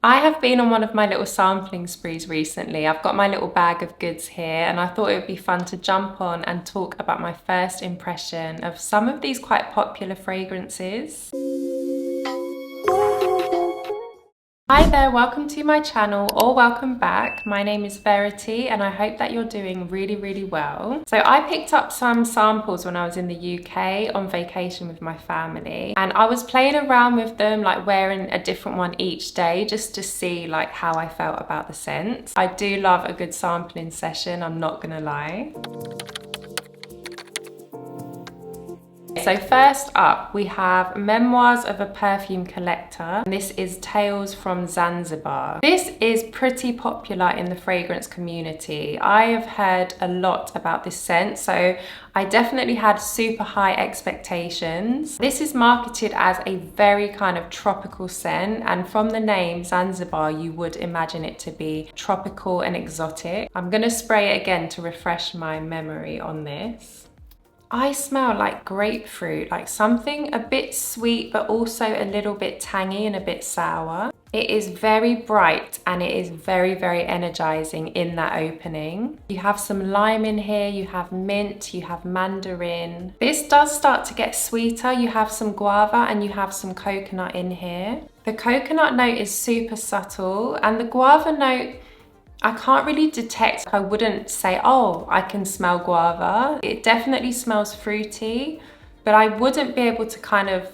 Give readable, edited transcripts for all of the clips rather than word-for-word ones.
I have been on one of my little sampling sprees recently. I've got my little bag of goods here and I thought it would be fun to jump on and talk about my first impression of some of these quite popular fragrances. Hi there, welcome to my channel or welcome back. My name is Verity and I hope that you're doing really well. So I picked up some samples when I was in the UK on vacation with my family and I was playing around with them, like wearing a different one each day just to see like how I felt about the scents. I do love a good sampling session, I'm not gonna lie. So first up, we have Memoirs of a Perfume Collector. This is Tales from Zanzibar. This is pretty popular in the fragrance community. I have heard a lot about this scent, so I definitely had super high expectations. This is marketed as a very kind of tropical scent, and from the name Zanzibar, you would imagine it to be tropical and exotic. I'm gonna spray it again to refresh my memory on this. I smell like grapefruit, like something a bit sweet, but also a little bit tangy and a bit sour. It is very bright and it is very energizing in that opening. You have some lime in here, you have mint, you have mandarin. This does start to get sweeter. You have some guava and you have some coconut in here. The coconut note is super subtle and the guava note, I can't really detect. I wouldn't say, oh, I can smell guava. It definitely smells fruity, but I wouldn't be able to kind of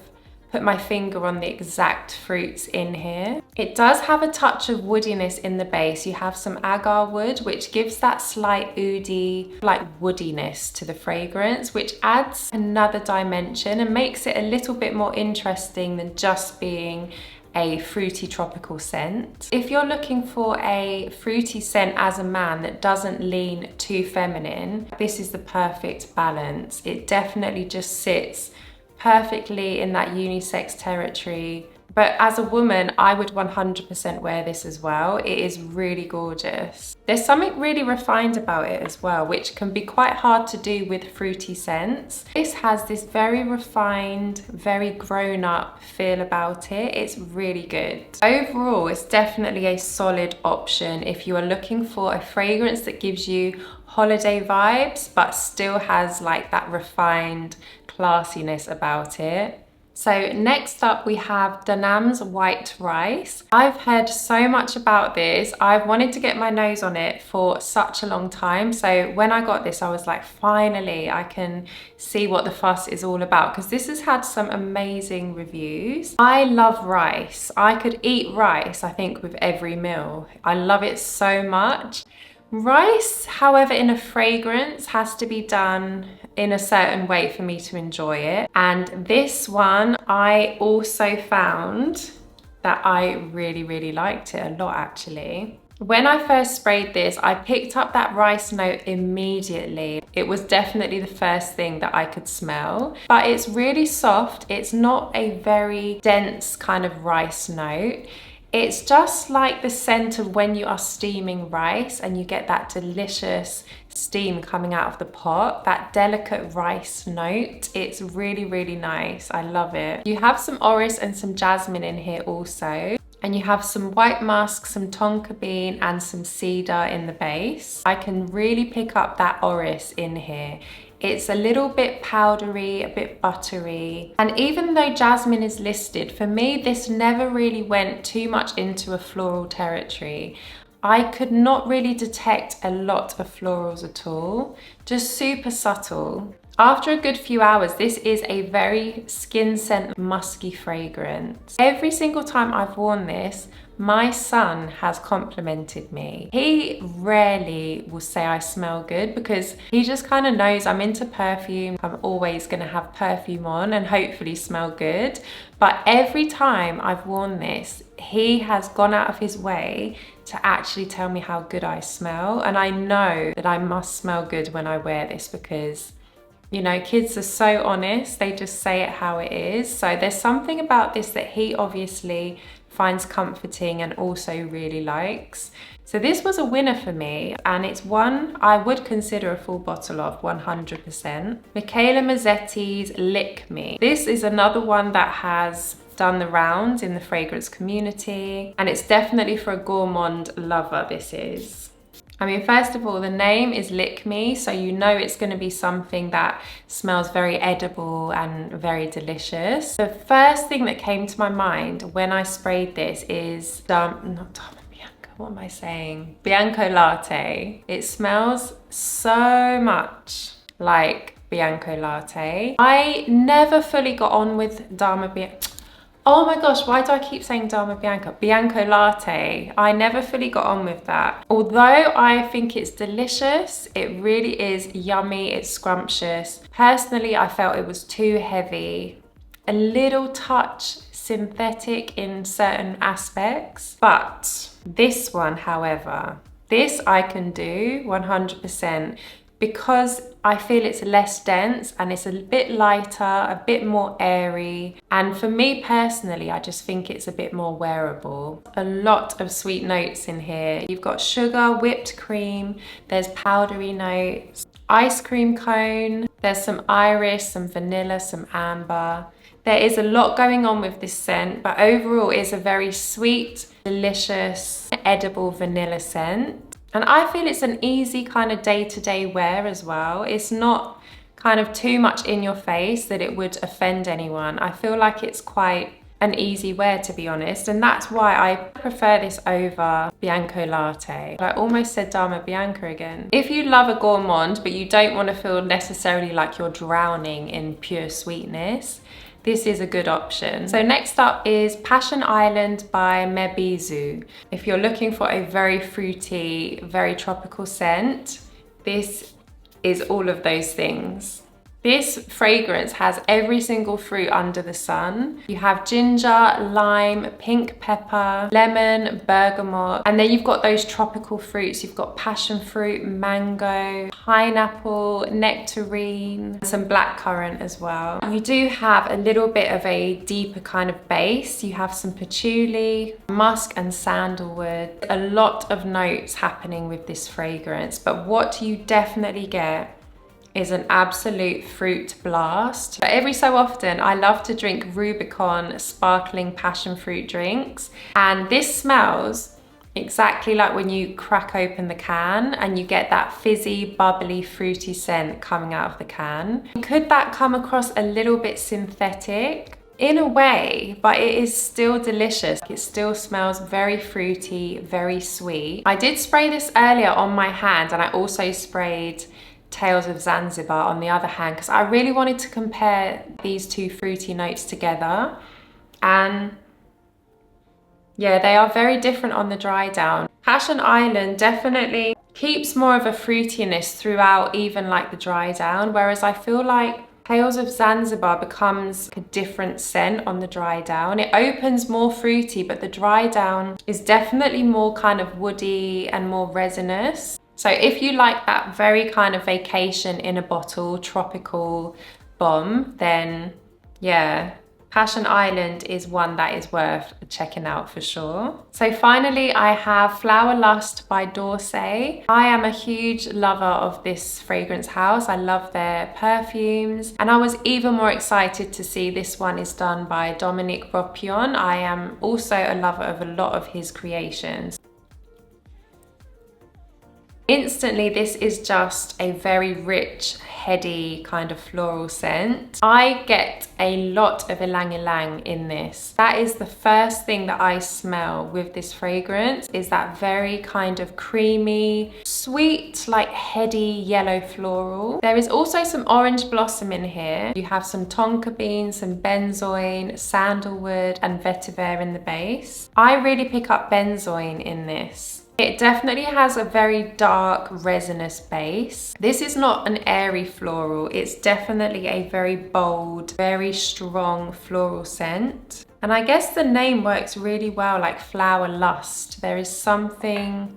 put my finger on the exact fruits in here. It does have a touch of woodiness in the base. You have some agar wood, which gives that slight oudi, like woodiness to the fragrance, which adds another dimension and makes it a little bit more interesting than just being a fruity tropical scent. If you're looking for a fruity scent as a man that doesn't lean too feminine, this is the perfect balance. It definitely just sits perfectly in that unisex territory. But as a woman, I would 100% wear this as well. It is really gorgeous. There's something really refined about it as well, which can be quite hard to do with fruity scents. This has this very refined, very grown-up feel about it. It's really good. Overall, it's definitely a solid option if you are looking for a fragrance that gives you holiday vibes, but still has like that refined classiness about it. So next up we have Danam's White Rice. I've heard so much about this. I've wanted to get my nose on it for such a long time. So when I got this, I was like, finally, I can see what the fuss is all about, because this has had some amazing reviews. I love rice. I could eat rice, I think, with every meal. I love it so much. Rice, however, in a fragrance has to be done in a certain way for me to enjoy it. And this one, I also found that I really liked it a lot actually. When I first sprayed this, I picked up that rice note immediately. It was definitely the first thing that I could smell, but it's really soft. It's not a very dense kind of rice note. It's just like the scent of when you are steaming rice and you get that delicious steam coming out of the pot, that delicate rice note. It's really nice. I love it. You have some orris and some jasmine in here also. And you have some white musk, some tonka bean and some cedar in the base. I can really pick up that orris in here. It's a little bit powdery, a bit buttery. And even though jasmine is listed, for me, this never really went too much into a floral territory. I could not really detect a lot of florals at all, just super subtle. After a good few hours, this is a very skin scent musky fragrance. Every single time I've worn this, my son has complimented me. He rarely will say I smell good because he just kind of knows I'm into perfume. I'm always gonna have perfume on and hopefully smell good. But every time I've worn this, he has gone out of his way to actually tell me how good I smell. And I know that I must smell good when I wear this because, you know, kids are so honest. They just say it how it is. So there's something about this that he obviously finds comforting and also really likes. So this was a winner for me, and it's one I would consider a full bottle of 100%. Michela Mezzetti's Lick Me. This is another one that has done the rounds in the fragrance community, and it's definitely for a gourmand lover, this is. I mean, first of all, the name is Lick Me, so you know it's going to be something that smells very edible and very delicious. The first thing that came to my mind when I sprayed this is, not Dama Bianco, what am I saying? Bianco Latte. It smells so much like Bianco Latte. I never fully got on with Dama Bianco. Oh my gosh, why do I keep saying Dama Bianco? Bianco Latte. I never fully got on with that. Although I think it's delicious, it really is yummy, it's scrumptious. Personally, I felt it was too heavy, a little touch synthetic in certain aspects. But this one, however, this I can do 100%. Because I feel it's less dense and it's a bit lighter, a bit more airy. And for me personally, I just think it's a bit more wearable. A lot of sweet notes in here. You've got sugar, whipped cream, there's powdery notes, ice cream cone, there's some iris, some vanilla, some amber. There is a lot going on with this scent, but overall it's a very sweet, delicious, edible vanilla scent. And I feel it's an easy kind of day-to-day wear as well. It's not kind of too much in your face that it would offend anyone. I feel like it's quite an easy wear, to be honest. And that's why I prefer this over Bianco Latte. I almost said Dama Bianca again. If you love a gourmand, but you don't want to feel necessarily like you're drowning in pure sweetness, this is a good option. So next up is Passion Island by BIsous. If you're looking for a very fruity, very tropical scent, this is all of those things. This fragrance has every single fruit under the sun. You have ginger, lime, pink pepper, lemon, bergamot, and then you've got those tropical fruits. You've got passion fruit, mango, pineapple, nectarine, some blackcurrant as well. You do have a little bit of a deeper kind of base. You have some patchouli, musk and sandalwood. A lot of notes happening with this fragrance, but what you definitely get is an absolute fruit blast. But every so often, I love to drink Rubicon sparkling passion fruit drinks. And this smells exactly like when you crack open the can and you get that fizzy, bubbly, fruity scent coming out of the can. Could that come across a little bit synthetic? In a way, but it is still delicious. It still smells very fruity, very sweet. I did spray this earlier on my hand, and I also sprayed Tales of Zanzibar on the other hand, because I really wanted to compare these two fruity notes together. And yeah, they are very different on the dry down. Passion Island definitely keeps more of a fruitiness throughout, even like the dry down, whereas I feel like Tales of Zanzibar becomes a different scent on the dry down. It opens more fruity, but the dry down is definitely more kind of woody and more resinous. So if you like that very kind of vacation in a bottle, tropical bomb, then yeah, Passion Island is one that is worth checking out for sure. So finally, I have Flower Lust by d'Orsay. I am a huge lover of this fragrance house. I love their perfumes. And I was even more excited to see this one is done by Dominique Ropion. I am also a lover of a lot of his creations. Instantly, this is just a very rich, heady kind of floral scent. I get a lot of ylang ylang in this. That is the first thing that I smell with this fragrance, is that very kind of creamy, sweet, like heady yellow floral. There is also some orange blossom in here. You have some tonka bean, some benzoin, sandalwood, and vetiver in the base. I really pick up benzoin in this. It definitely has a very dark resinous base. This is not an airy floral. It's definitely a very bold, very strong floral scent. And I guess the name works really well, like Flower Lust. There is something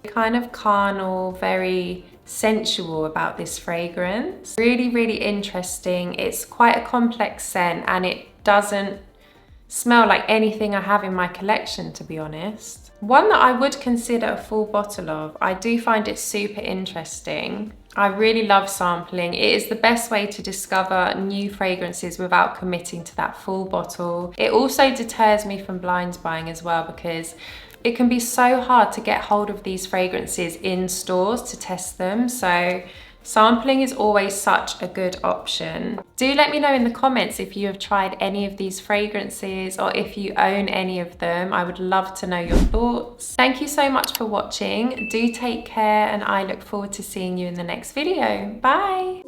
kind of carnal, very sensual about this fragrance. Really, really interesting. It's quite a complex scent, and it doesn't smell like anything I have in my collection, to be honest. One that I would consider a full bottle of. I do find it super interesting. I really love sampling. It is the best way to discover new fragrances without committing to that full bottle. It also deters me from blind buying as well, because it can be so hard to get hold of these fragrances in stores to test them. So sampling is always such a good option. Do let me know in the comments if you have tried any of these fragrances or if you own any of them. I would love to know your thoughts. Thank you so much for watching. Do take care, and I look forward to seeing you in the next video. Bye!